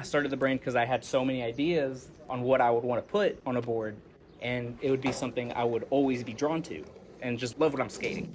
started the brand because I had so many ideas on what I would want to put on a board, and it would be something I would always be drawn to and just love when I'm skating.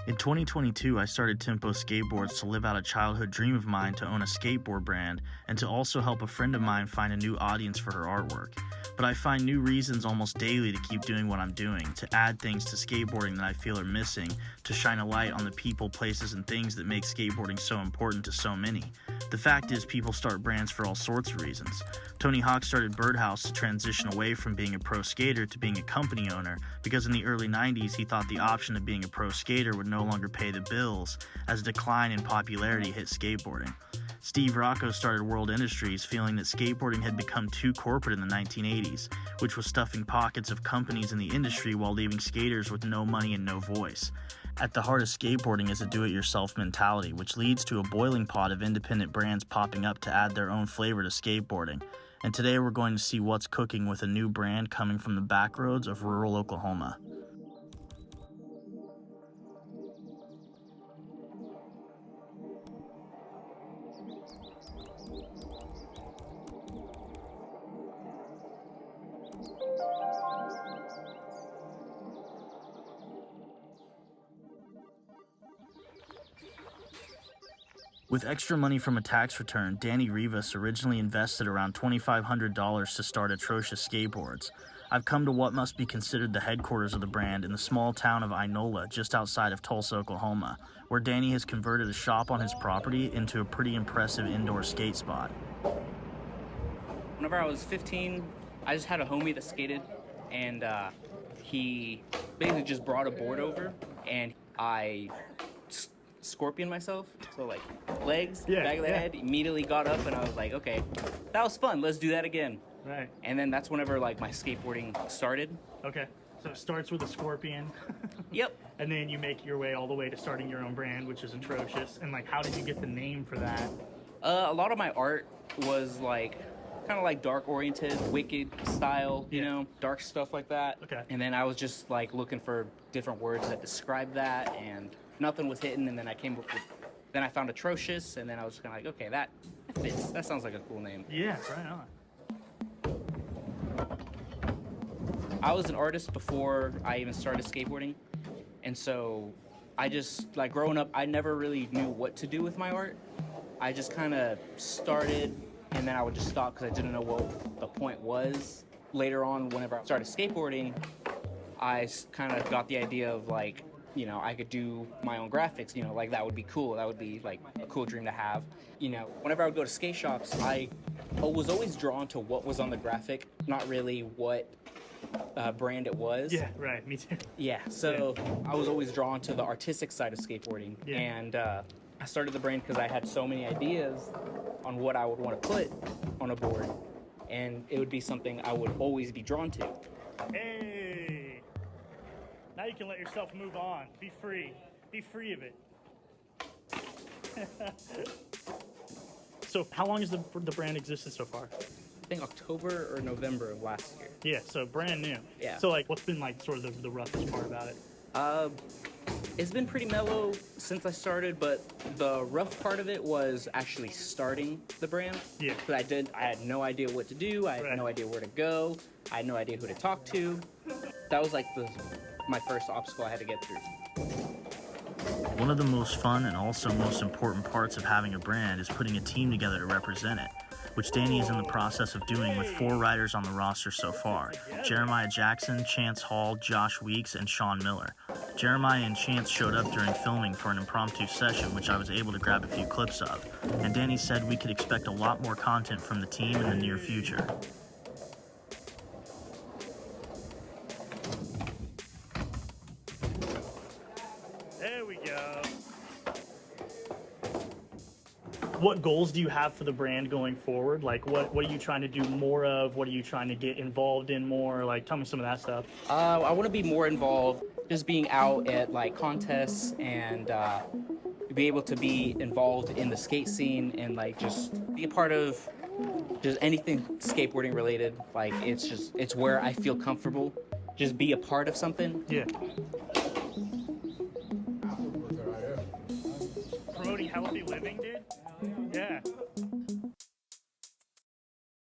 In 2022, I started Tempo Skateboards to live out a childhood dream of mine to own a skateboard brand and to also help a friend of mine find a new audience for her artwork. But I find new reasons almost daily to keep doing what I'm doing, to add things to skateboarding that I feel are missing, to shine a light on the people, places, and things that make skateboarding so important to so many. The fact is, people start brands for all sorts of reasons. Tony Hawk started Birdhouse to transition away from being a pro skater to being a company owner because in the early 90s he thought the option of being a pro skater would no longer pay the bills as a decline in popularity hit skateboarding. Steve Rocco started World Industries feeling that skateboarding had become too corporate in the 1980s, which was stuffing pockets of companies in the industry while leaving skaters with no money and no voice. At the heart of skateboarding is a do-it-yourself mentality, which leads to a boiling pot of independent brands popping up to add their own flavor to skateboarding. And today we're going to see what's cooking with a new brand coming from the backroads of rural Oklahoma. With extra money from a tax return, Danny Rivas originally invested around $2,500 to start Atrocious Skateboards. I've come to what must be considered the headquarters of the brand in the small town of Inola, just outside of Tulsa, Oklahoma, where Danny has converted a shop on his property into a pretty impressive indoor skate spot. Whenever I was 15, I just had a homie that skated, and he basically just brought a board over, and I scorpion myself, so like legs, back of the head, immediately got up, and I was like, okay, that was fun, let's do that again. Right. And then that's whenever like my skateboarding started. Okay, so it starts with a scorpion. Yep. And then you make your way all the way to starting your own brand, which is Atrocious. And like, how did you get the name for that? A lot of my art was like kind of like dark oriented, wicked style, you know, dark stuff like that. Okay. And then I was just like looking for different words that describe that, and nothing was hitting, and then then I found Atrocious, and then I was just kind of like, okay, that fits. That sounds like a cool name. Yeah, right on. I was an artist before I even started skateboarding, and so I just, like, growing up, I never really knew what to do with my art. I just kind of started, and then I would just stop because I didn't know what the point was. Later on, whenever I started skateboarding, I kind of got the idea of, like, you know, I could do my own graphics, you know, like that would be cool. That would be like a cool dream to have. You know, whenever I would go to skate shops, I was always drawn to what was on the graphic, not really what brand it was. Yeah, right, me too. Yeah, so I was always drawn to the artistic side of skateboarding. Yeah. And I started the brand because I had so many ideas on what I would want to put on a board, and it would be something I would always be drawn to. Hey! Now you can let yourself move on. Be free. Be free of it. So how long has the brand existed so far? I think October or November of last year. Yeah, so brand new. Yeah. So like, what's been like sort of the roughest part about it? It's been pretty mellow since I started, but the rough part of it was actually starting the brand. Yeah. Because I had no idea what to do. I had no idea where to go. I had no idea who to talk to. That was like my first obstacle I had to get through. One of the most fun and also most important parts of having a brand is putting a team together to represent it, which Danny is in the process of doing with 4 riders on the roster so far: Jeremiah Jackson, Chance Hall, Josh Weeks, and Sean Miller. Jeremiah and Chance showed up during filming for an impromptu session, which I was able to grab a few clips of, and Danny said we could expect a lot more content from the team in the near future. There we go. What goals do you have for the brand going forward? Like, what are you trying to do more of? What are you trying to get involved in more? Like, tell me some of that stuff. I want to be more involved, just being out at like contests and be able to be involved in the skate scene and like just be a part of just anything skateboarding related. Like, it's where I feel comfortable. Just be a part of something. Yeah. Promoting healthy living, dude. Yeah.